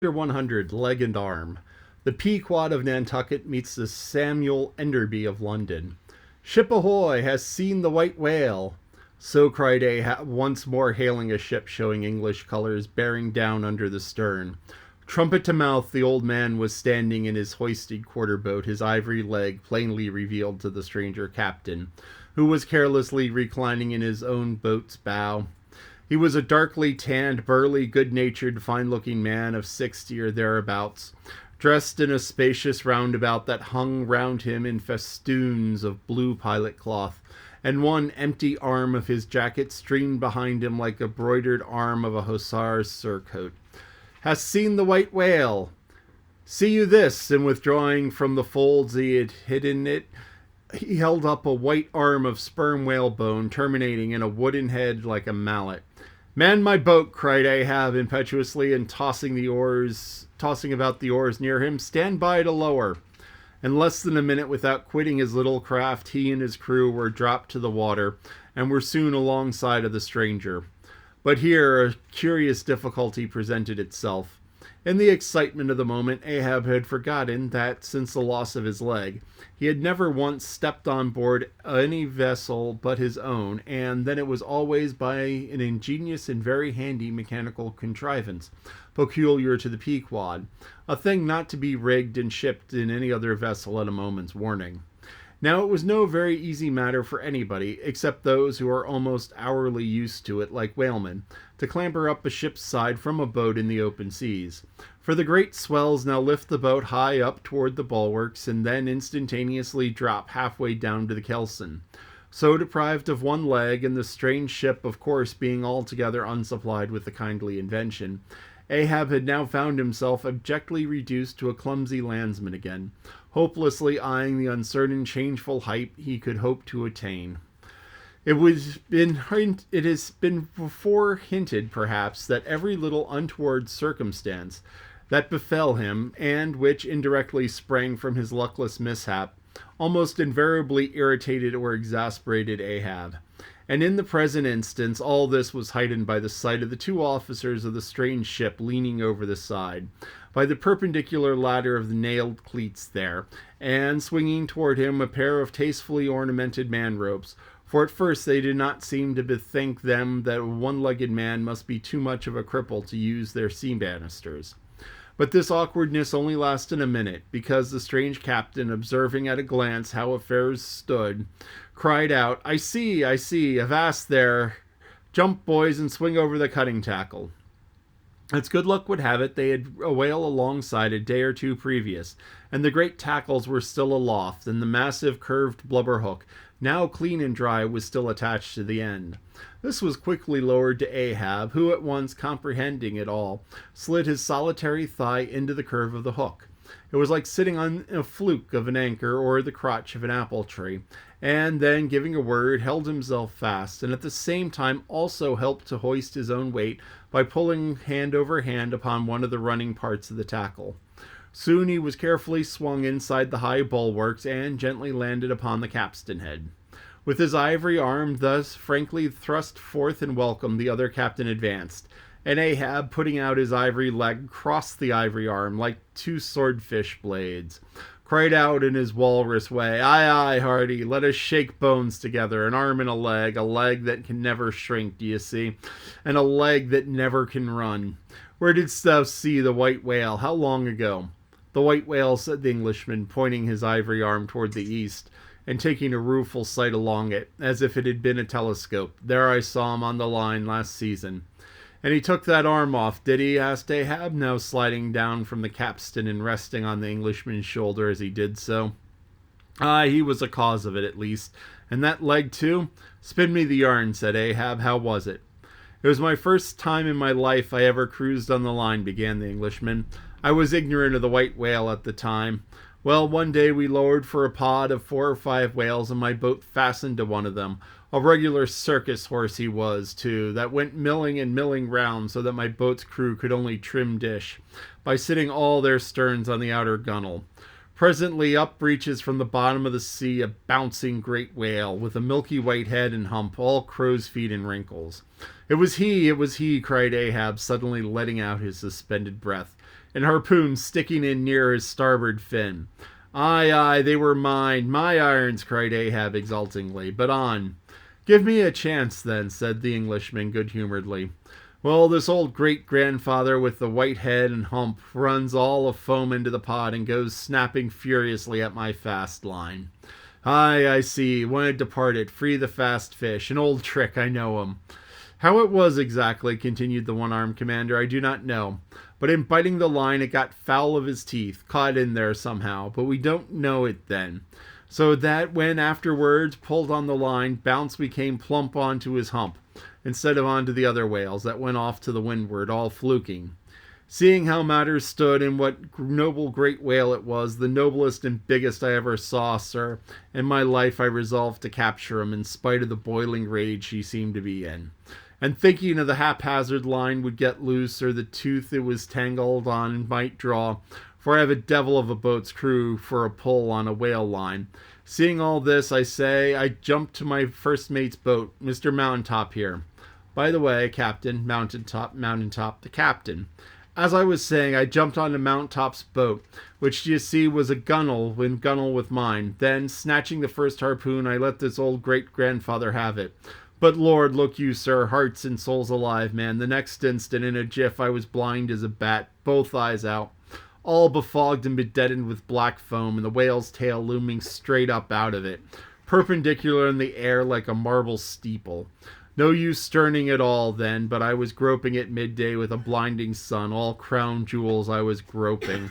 Chapter 100, Leg and Arm. The Pequod of Nantucket meets the Samuel Enderby of London. Ship ahoy, has seen the white whale. So cried Ahab, once more hailing a ship showing English colors bearing down under the stern. Trumpet to mouth, the old man was standing in his hoisted quarter-boat, his ivory leg plainly revealed to the stranger captain, who was carelessly reclining in his own boat's bow. He was a darkly tanned, burly, good-natured, fine-looking man of 60 or thereabouts, dressed in a spacious roundabout that hung round him in festoons of blue pilot cloth, and one empty arm of his jacket streamed behind him like a broidered arm of a hussar's surcoat. "Hast seen the white whale? See you this," and withdrawing from the folds he had hidden it, he held up a white arm of sperm whale bone terminating in a wooden head like a mallet. "Man my boat," cried Ahab impetuously, and tossing about the oars near him. "Stand by to lower." In less than a minute, without quitting his little craft, he and his crew were dropped to the water, and were soon alongside of the stranger. But here a curious difficulty presented itself. In the excitement of the moment, Ahab had forgotten that, since the loss of his leg, he had never once stepped on board any vessel but his own, and then it was always by an ingenious and very handy mechanical contrivance, peculiar to the Pequod, a thing not to be rigged and shipped in any other vessel at a moment's warning. Now it was no very easy matter for anybody, except those who are almost hourly used to it like whalemen, to clamber up a ship's side from a boat in the open seas. For the great swells now lift the boat high up toward the bulwarks, and then instantaneously drop halfway down to the kelson. So deprived of one leg, and the strange ship of course being altogether unsupplied with the kindly invention, Ahab had now found himself abjectly reduced to a clumsy landsman again, hopelessly eyeing the uncertain, changeful height he could hope to attain. It has been before hinted, perhaps, that every little untoward circumstance that befell him, and which indirectly sprang from his luckless mishap, almost invariably irritated or exasperated Ahab. And in the present instance, all this was heightened by the sight of the two officers of the strange ship leaning over the side, by the perpendicular ladder of the nailed cleats there, and swinging toward him a pair of tastefully ornamented man-ropes, for at first they did not seem to bethink them that a one-legged man must be too much of a cripple to use their sea-banisters. But this awkwardness only lasted a minute, because the strange captain, observing at a glance how affairs stood, cried out, I see, avast there! Jump, boys, and swing over the cutting tackle." As good luck would have it, they had a whale alongside a day or two previous, and the great tackles were still aloft, and the massive curved blubber hook, now clean and dry, was still attached to the end. This was quickly lowered to Ahab, who at once, comprehending it all, slid his solitary thigh into the curve of the hook. It was like sitting on a fluke of an anchor or the crotch of an apple tree, and then, giving a word, held himself fast, and at the same time also helped to hoist his own weight by pulling hand over hand upon one of the running parts of the tackle. Soon he was carefully swung inside the high bulwarks and gently landed upon the capstan head. With his ivory arm thus frankly thrust forth in welcome, the other captain advanced, and Ahab, putting out his ivory leg, crossed the ivory arm like two swordfish blades, cried out in his walrus way, Aye, hearty, let us shake bones together, an arm and a leg that can never shrink, d'ye see, and a leg that never can run. Where didst thou see the white whale? How long ago?" "The white whale," said the Englishman, pointing his ivory arm toward the east, and taking a rueful sight along it, as if it had been a telescope. "There I saw him on the line last season." "And he took that arm off, did he?" asked Ahab, now sliding down from the capstan and resting on the Englishman's shoulder as he did so. "Aye, he was the cause of it, at least. And that leg, too?" "Spin me the yarn," said Ahab. "How was it?" "It was my first time in my life I ever cruised on the line," began the Englishman. "I was ignorant of the white whale at the time. Well, one day we lowered for a pod of 4 or 5 whales, and my boat fastened to one of them. A regular circus horse he was, too, that went milling and milling round so that my boat's crew could only trim dish, by sitting all their sterns on the outer gunwale. Presently up reaches from the bottom of the sea a bouncing great whale, with a milky white head and hump, all crow's feet and wrinkles. It was he, cried Ahab, suddenly letting out his suspended breath. and harpoons sticking in near his starboard fin. Aye, aye, they were mine, my irons, cried Ahab exultingly. But on. Give me a chance, then, said the Englishman good-humoredly. Well, this old great-grandfather with the white head and hump runs all of foam into the pot and goes snapping furiously at my fast line. Aye, I see, when it departed, free the fast fish, an old trick, I know him. How it was exactly, continued the one-armed commander, I do not know. But in biting the line, it got foul of his teeth, caught in there somehow, but we don't know it then. So that when afterwards pulled on the line, bounce we came plump onto his hump, instead of onto the other whales that went off to the windward, all fluking. Seeing how matters stood, and what noble great whale it was, the noblest and biggest I ever saw, sir, in my life I resolved to capture him, in spite of the boiling rage he seemed to be in. And thinking of the haphazard line would get loose, or the tooth it was tangled on might draw, for I have a devil of a boat's crew for a pull on a whale line. Seeing all this, I say, I jumped to my first mate's boat, Mr. Mountaintop here. By the way, Captain, Mountaintop, the captain. As I was saying, I jumped onto Mountaintop's boat, which you see was a gunwale with mine. Then, snatching the first harpoon, I let this old great-grandfather have it. But Lord, look you, sir, hearts and souls alive, man. The next instant, in a jiff, I was blind as a bat, both eyes out, all befogged and bedeadened with black foam, and the whale's tail looming straight up out of it, perpendicular in the air like a marble steeple. No use sterning at all then, but I was groping at midday with a blinding sun, all crown jewels I was groping.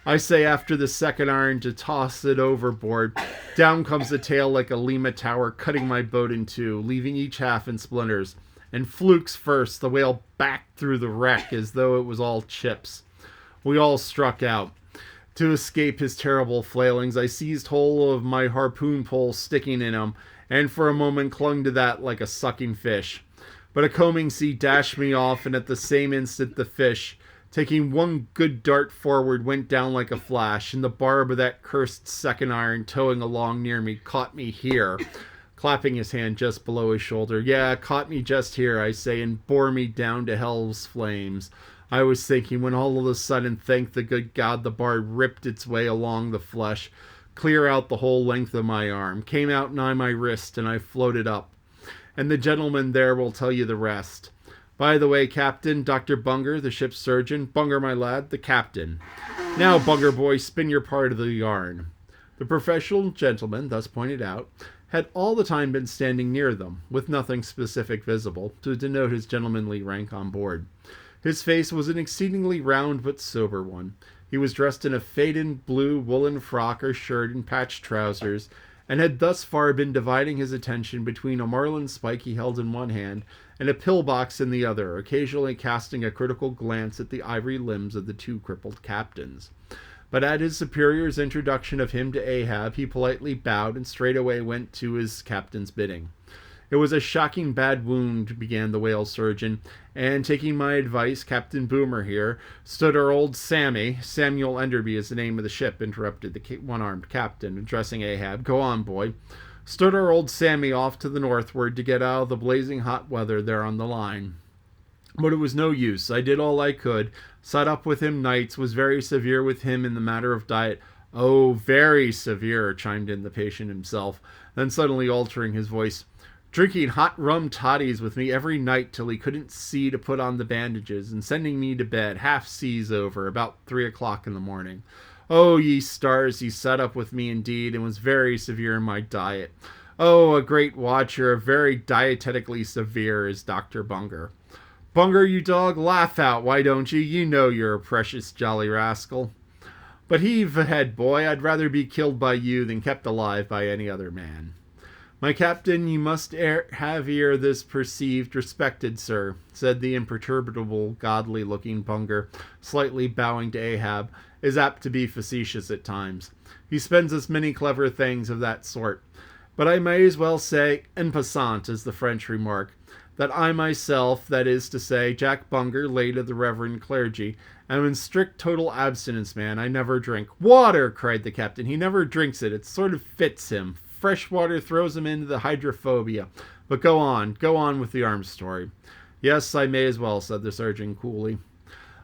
I say after the second iron to toss it overboard, down comes the tail like a Lima tower, cutting my boat in two, leaving each half in splinters. And flukes first, the whale backed through the wreck as though it was all chips. We all struck out. To escape his terrible flailings, I seized hold of my harpoon pole sticking in him, and for a moment clung to that like a sucking fish. But a combing sea dashed me off, and at the same instant the fish, taking one good dart forward, went down like a flash, and the barb of that cursed second iron towing along near me caught me here, clapping his hand just below his shoulder. Yeah, caught me just here, I say, and bore me down to hell's flames. I was thinking when all of a sudden, thank the good God, the barb ripped its way along the flesh, clear out the whole length of my arm, came out nigh my wrist, and I floated up. And the gentleman there will tell you the rest. By the way, Captain, Dr. Bunger, the ship's surgeon, Bunger, my lad, the captain. Now, Bunger boy, spin your part of the yarn. The professional gentleman, thus pointed out, had all the time been standing near them, with nothing specific visible, to denote his gentlemanly rank on board. His face was an exceedingly round but sober one. He was dressed in a faded blue woolen frock or shirt and patched trousers, and had thus far been dividing his attention between a marlin spike he held in one hand and a pillbox in the other, occasionally casting a critical glance at the ivory limbs of the two crippled captains. But at his superior's introduction of him to Ahab, he politely bowed and straightway went to his captain's bidding. It was a shocking bad wound, began the whale surgeon, and taking my advice, Captain Boomer here, stood our old Samuel Enderby is the name of the ship, interrupted the one-armed captain, addressing Ahab. Go on, boy. Stood our old Sammy off to the northward to get out of the blazing hot weather there on the line. But it was no use. I did all I could, sat up with him nights, was very severe with him in the matter of diet. Oh, very severe, chimed in the patient himself, then suddenly altering his voice. Drinking hot rum toddies with me every night till he couldn't see to put on the bandages, and sending me to bed, half seas over, about 3 o'clock in the morning. Oh, ye stars, he sat up with me indeed, and was very severe in my diet. Oh, a great watcher, very dietetically severe, is Dr. Bunger. Bunger, you dog, laugh out, why don't you? You know you're a precious jolly rascal. But heave ahead, boy, I'd rather be killed by you than kept alive by any other man. My captain, you must have ere this perceived, respected sir, said the imperturbable, godly-looking Bunger, slightly bowing to Ahab, is apt to be facetious at times. He spends us many clever things of that sort. But I may as well say, en passant, as the French remark, that I myself, that is to say, Jack Bunger, late of the reverend clergy, am in strict total abstinence, man. I never drink. Water, cried the captain. He never drinks it. It sort of fits him. Fresh water throws him into the hydrophobia. But go on with the arms story. Yes, I may as well, said the surgeon coolly.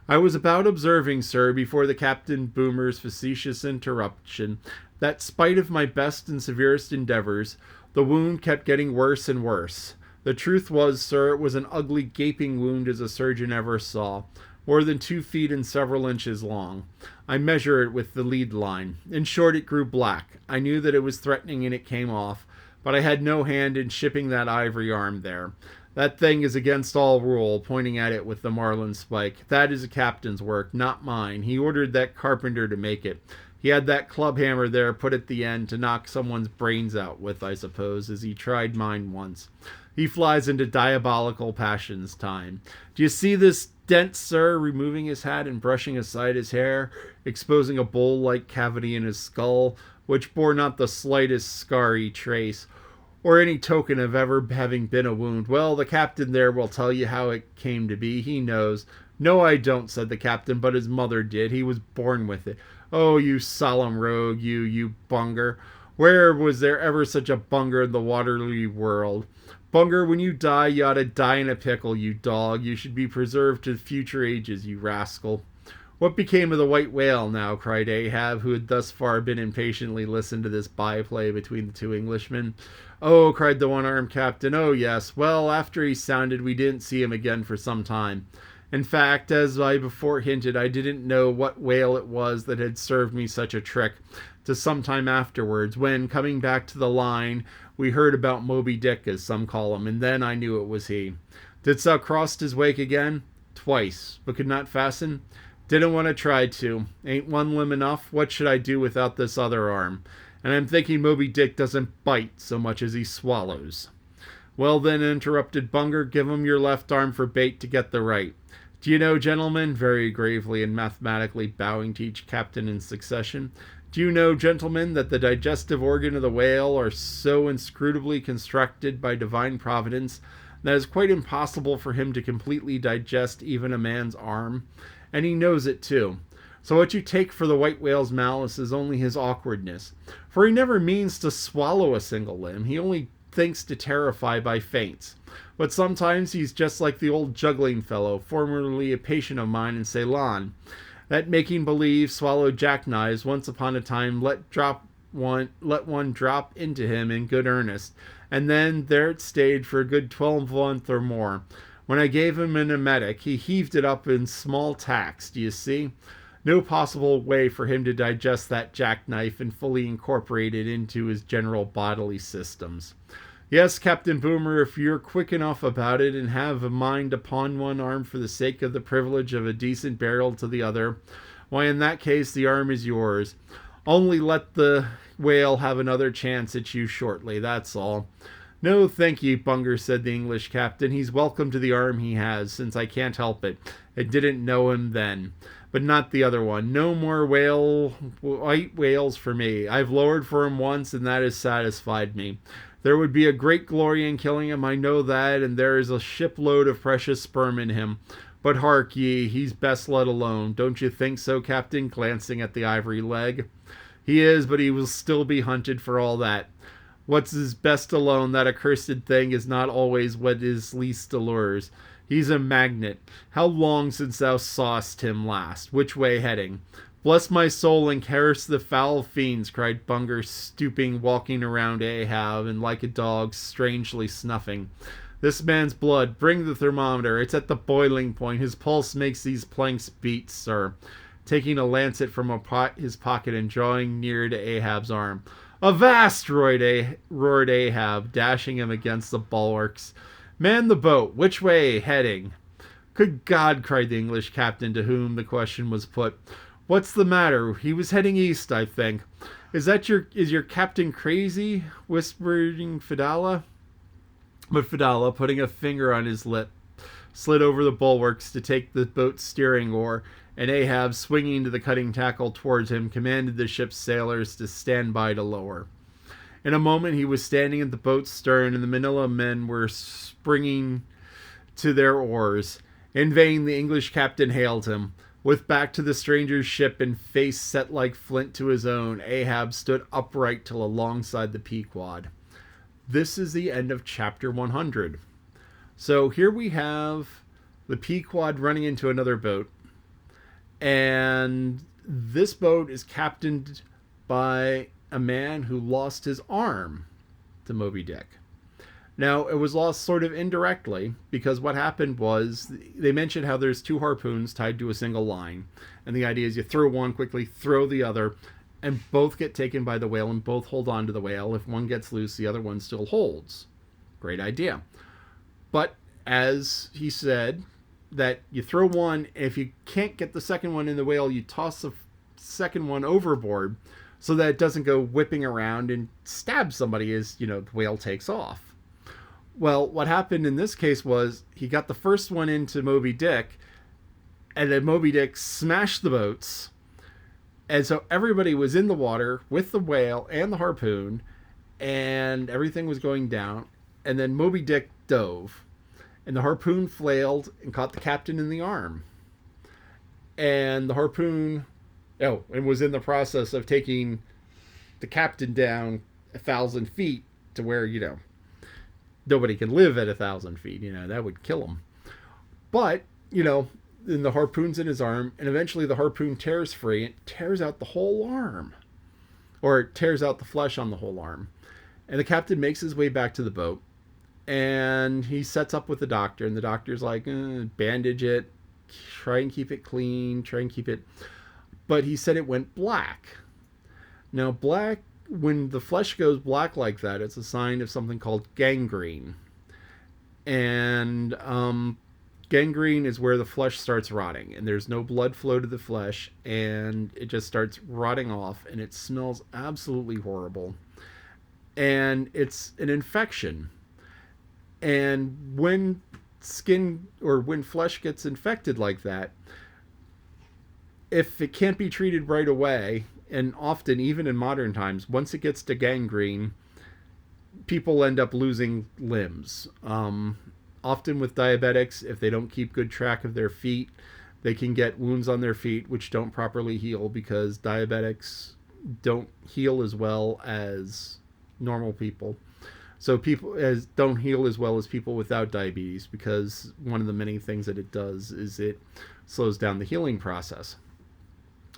I was about observing, sir, before the Captain Boomer's facetious interruption, that spite of my best and severest endeavors, the wound kept getting worse and worse. The truth was, sir, it was an ugly gaping wound as a surgeon ever saw, more than 2 feet and several inches long. I measured it with the lead line. In short, it grew black. I knew that it was threatening and it came off, but I had no hand in shipping that ivory arm there. That thing is against all rule, pointing at it with the marlin spike. That is a captain's work, not mine. He ordered that carpenter to make it. He had that club hammer there put at the end to knock someone's brains out with, I suppose, as he tried mine once. He flies into diabolical passions time. Do you see this dent, sir? Removing his hat and brushing aside his hair, exposing a bowl-like cavity in his skull, which bore not the slightest scarry trace, or any token of ever having been a wound. Well, the captain there will tell you how it came to be. He knows. No, I don't, said the captain, but his mother did. He was born with it. Oh, you solemn rogue, you bunger. Where was there ever such a bunger in the Waterloo world? Bunger, when you die, you ought to die in a pickle, you dog. You should be preserved to future ages, you rascal. What became of the white whale now? Cried Ahab, who had thus far been impatiently listened to this byplay between the two Englishmen. Oh, cried the one-armed captain, oh yes. Well, after he sounded, we didn't see him again for some time. In fact, as I before hinted, I didn't know what whale it was that had served me such a trick, to some time afterwards, when, coming back to the line, we heard about Moby Dick, as some call him, and then I knew it was he. Didst thou cross his wake again? Twice, but could not fasten? Didn't want to try to. Ain't one limb enough? What should I do without this other arm? And I'm thinking Moby Dick doesn't bite so much as he swallows. Well then, interrupted Bunger, give him your left arm for bait to get the right. Do you know, gentlemen, very gravely and mathematically bowing to each captain in succession, do you know, gentlemen, that the digestive organ of the whale are so inscrutably constructed by divine providence that it's quite impossible for him to completely digest even a man's arm? And he knows it too. So what you take for the white whale's malice is only his awkwardness. For he never means to swallow a single limb. He only thinks to terrify by feints. But sometimes he's just like the old juggling fellow, formerly a patient of mine in Ceylon, that making believe swallowed jackknives once upon a time let one drop into him in good earnest, and then there it stayed for a good 12 months or more. When I gave him an emetic, he heaved it up in small tacks, do you see? No possible way for him to digest that jackknife and fully incorporate it into his general bodily systems. Yes, Captain Boomer, if you're quick enough about it and have a mind to pawn one arm for the sake of the privilege of a decent burial to the other, why in that case the arm is yours. Only let the whale have another chance at you shortly, that's all. No, thank ye, Bunger, said the English captain. He's welcome to the arm he has, since I can't help it. I didn't know him then. But not the other one. No more white whales for me. I've lowered for him once, and that has satisfied me. There would be a great glory in killing him, I know that, and there is a shipload of precious sperm in him. But hark ye, he's best let alone. Don't you think so, Captain, glancing at the ivory leg? He is, but he will still be hunted for all that. What's his best alone, that accursed thing, is not always what is least allures. He's a magnet. How long since thou sawest him last? Which way heading? Bless my soul and curse the foul fiends, cried Bunger, stooping, walking around Ahab, and like a dog, strangely snuffing. This man's blood. Bring the thermometer. It's at the boiling point. His pulse makes these planks beat, sir. Taking a lancet from his pocket and drawing near to Ahab's arm. Avast! roared Ahab, dashing him against the bulwarks. Man the boat. Which way heading? Good God, cried the English captain to whom the question was put. What's the matter? He was heading east, I think. Is your captain crazy? Whispering Fedallah. But Fedallah, putting a finger on his lip, slid over the bulwarks to take the boat's steering oar, and Ahab, swinging to the cutting tackle towards him, commanded the ship's sailors to stand by to lower. In a moment he was standing at the boat's stern, and the Manila men were springing to their oars. In vain the English captain hailed him. With back to the stranger's ship and face set like flint to his own, Ahab stood upright till alongside the Pequod. This is the end of chapter 100. So here we have the Pequod running into another boat. And this boat is captained by a man who lost his arm to Moby Dick. Now, it was lost sort of indirectly because what happened was they mentioned how there's two harpoons tied to a single line. And the idea is you throw one quickly, throw the other, and both get taken by the whale and both hold on to the whale. If one gets loose, the other one still holds. Great idea. But as he said, that you throw one, and if you can't get the second one in the whale, you toss the second one overboard so that it doesn't go whipping around and stab somebody as, the whale takes off. Well, what happened in this case was he got the first one into Moby Dick, and then Moby Dick smashed the boats. And so everybody was in the water with the whale and the harpoon, and everything was going down. And then Moby Dick dove, and the harpoon flailed and caught the captain in the arm. And the harpoon, and was in the process of taking the captain down 1,000 feet to where, nobody can live at 1,000 feet. That would kill him. But, then the harpoon's in his arm, and eventually the harpoon tears free and tears out the whole arm. Or it tears out the flesh on the whole arm. And the captain makes his way back to the boat, and he sets up with the doctor, and the doctor's like, bandage it, try and keep it clean, try and keep it... But he said it went black. Now, black, when the flesh goes black like that, it's a sign of something called gangrene. And gangrene is where the flesh starts rotting, and there's no blood flow to the flesh, and it just starts rotting off, and it smells absolutely horrible. And it's an infection. And when skin or when flesh gets infected like that, if it can't be treated right away, and often, even in modern times, once it gets to gangrene, people end up losing limbs. Often with diabetics, if they don't keep good track of their feet, they can get wounds on their feet which don't properly heal because diabetics don't heal as well as normal people. So people don't heal as well as people without diabetes because one of the many things that it does is it slows down the healing process.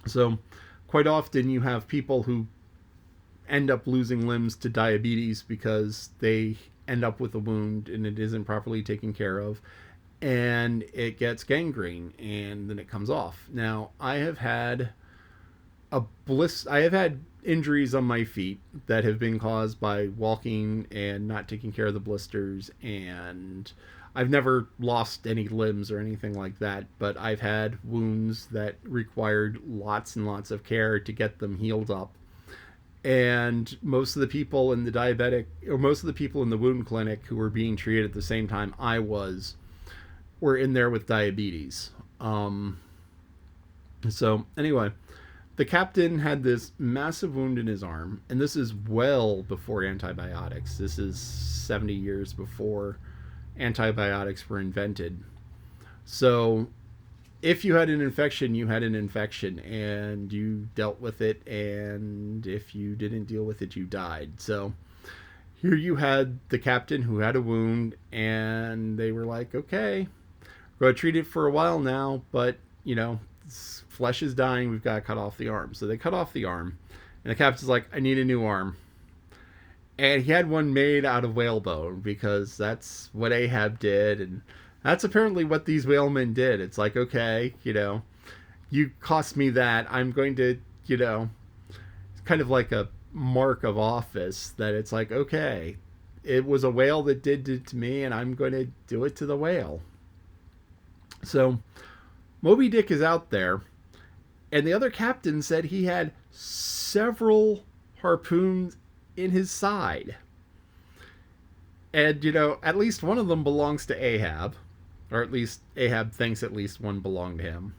So quite often you have people who end up losing limbs to diabetes because they end up with a wound and it isn't properly taken care of, and it gets gangrene and then it comes off. Now, I have had injuries on my feet that have been caused by walking and not taking care of the blisters, and I've never lost any limbs or anything like that, but I've had wounds that required lots and lots of care to get them healed up. And most of the people in the wound clinic who were being treated at the same time I was were in there with diabetes. So anyway, the captain had this massive wound in his arm, and this is well before antibiotics. This is 70 years before antibiotics were invented. So if you had an infection, you had an infection, and you dealt with it, and if you didn't deal with it, you died. So here you had the captain who had a wound, and they were like, okay, we're going to treat it for a while now, but, flesh is dying, we've got to cut off the arm. So they cut off the arm, and the captain's like, I need a new arm. And he had one made out of whalebone because that's what Ahab did, and that's apparently what these whalemen did. It's like, okay, you cost me that. I'm going to, it's kind of like a mark of office that it's like, okay, it was a whale that did it to me, and I'm going to do it to the whale. So Moby Dick is out there, and the other captain said he had several harpoons in his side. And, at least one of them belongs to Ahab. Or at least Ahab thinks at least one belonged to him.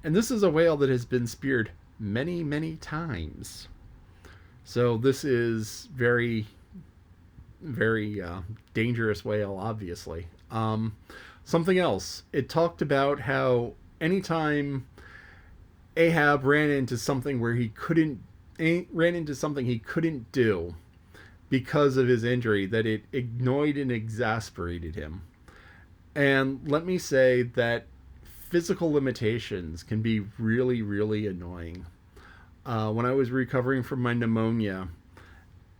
And this is a whale that has been speared many, many times. So this is very, very dangerous whale, obviously. Something else. It talked about how anytime Ahab ran into something he couldn't do because of his injury, that it annoyed and exasperated him. And let me say that physical limitations can be really, really annoying. When I was recovering from my pneumonia,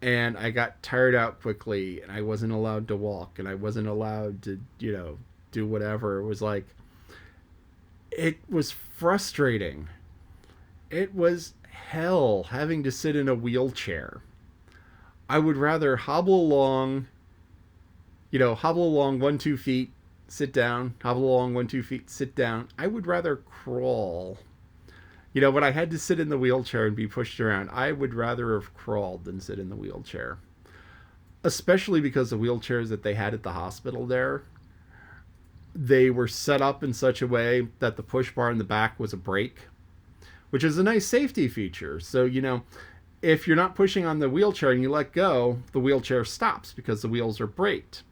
and I got tired out quickly, and I wasn't allowed to walk, and I wasn't allowed to, do whatever. It was like, it was frustrating. It was hell having to sit in a wheelchair. I would rather hobble along, hobble along 1-2 feet, sit down, hobble along 1-2 feet, sit down. I would rather crawl. When I had to sit in the wheelchair and be pushed around, I would rather have crawled than sit in the wheelchair. Especially because the wheelchairs that they had at the hospital there, they were set up in such a way that the push bar in the back was a brake, which is a nice safety feature. So, if you're not pushing on the wheelchair and you let go, the wheelchair stops because the wheels are braked.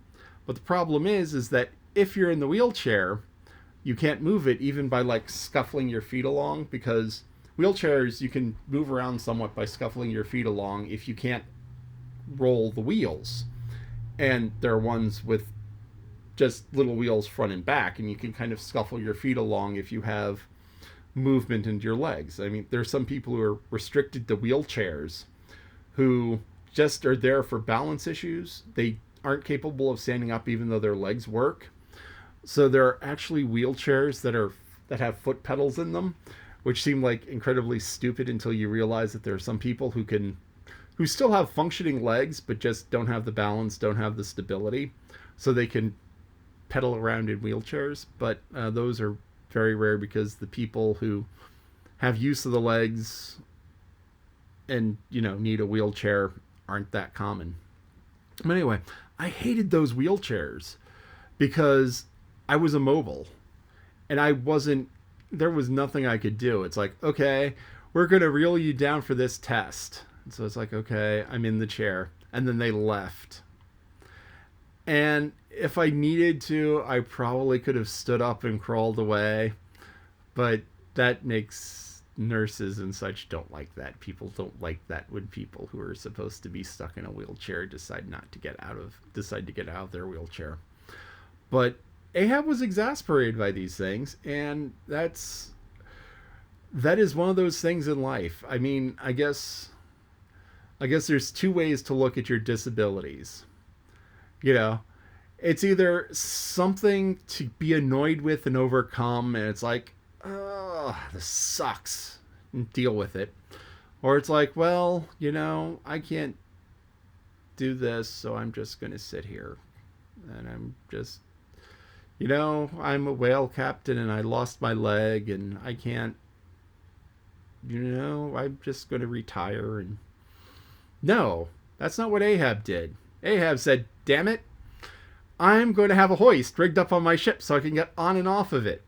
But the problem is that if you're in the wheelchair, you can't move it even by like scuffling your feet along, because wheelchairs, you can move around somewhat by scuffling your feet along if you can't roll the wheels. And there are ones with just little wheels front and back, and you can kind of scuffle your feet along if you have movement into your legs. I mean, there's some people who are restricted to wheelchairs who just are there for balance issues. They aren't capable of standing up even though their legs work. So there are actually wheelchairs that have foot pedals in them, which seem like incredibly stupid until you realize that there are some people who still have functioning legs but just don't have the balance, don't have the stability, so they can pedal around in wheelchairs. But those are very rare because the people who have use of the legs and need a wheelchair aren't that common. But anyway, I hated those wheelchairs because I was immobile and there was nothing I could do. It's like, okay, we're going to reel you down for this test. And so it's like, okay, I'm in the chair. And then they left. And if I needed to, I probably could have stood up and crawled away. But that makes nurses and such don't like that. People don't like that when people who are supposed to be stuck in a wheelchair decide to get out of their wheelchair. But Ahab was exasperated by these things, and that is one of those things in life. I mean, I guess there's two ways to look at your disabilities. It's either something to be annoyed with and overcome, and it's like, oh, this sucks, and deal with it. Or it's like, well, I can't do this, so I'm just going to sit here. And I'm just, I'm a whale captain and I lost my leg and I can't, I'm just going to retire. And no, that's not what Ahab did. Ahab said, damn it, I'm going to have a hoist rigged up on my ship so I can get on and off of it.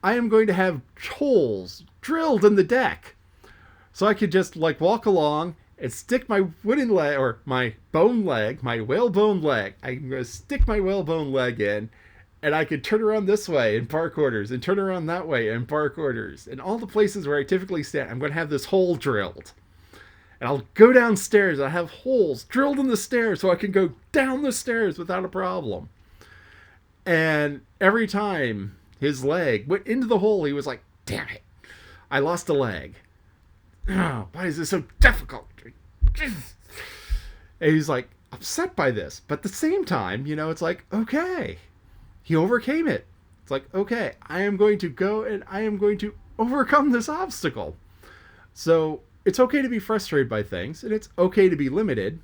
I am going to have holes drilled in the deck so I could just walk along and stick my wooden leg, or my bone leg, my whalebone leg. I'm going to stick my whalebone leg in, and I could turn around this way in bar quarters and turn around that way in bar quarters. And all the places where I typically stand, I'm going to have this hole drilled. And I'll go downstairs. I have holes drilled in the stairs so I can go down the stairs without a problem. And every time his leg went into the hole, he was like, damn it, I lost a leg. Oh, why is this so difficult? And he's like upset by this. But at the same time, it's like, okay, he overcame it. It's like, okay, I am going to go and I am going to overcome this obstacle. So it's okay to be frustrated by things, and it's okay to be limited.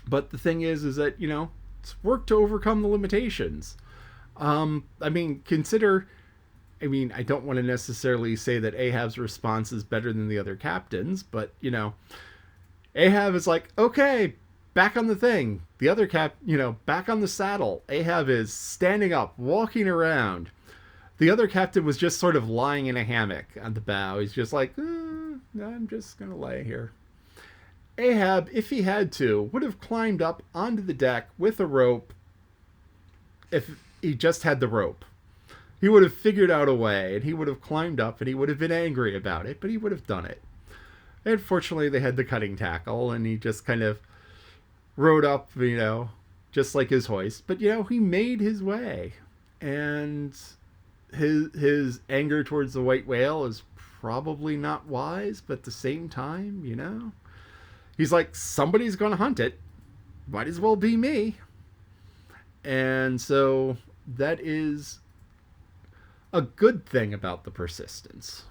But the thing is that, it's work to overcome the limitations. I don't want to necessarily say that Ahab's response is better than the other captains, but, Ahab is like, okay, back on the thing. The other back on the saddle. Ahab is standing up, walking around. The other captain was just sort of lying in a hammock on the bow. He's just like, I'm just going to lay here. Ahab, if he had to, would have climbed up onto the deck with a rope if he just had the rope. He would have figured out a way, and he would have climbed up, and he would have been angry about it, but he would have done it. And fortunately, they had the cutting tackle, and he just kind of rode up, just like his hoist. But, he made his way. And his anger towards the white whale is probably not wise, but at the same time, he's like, somebody's going to hunt it. Might as well be me. And so that is a good thing about the Persistence.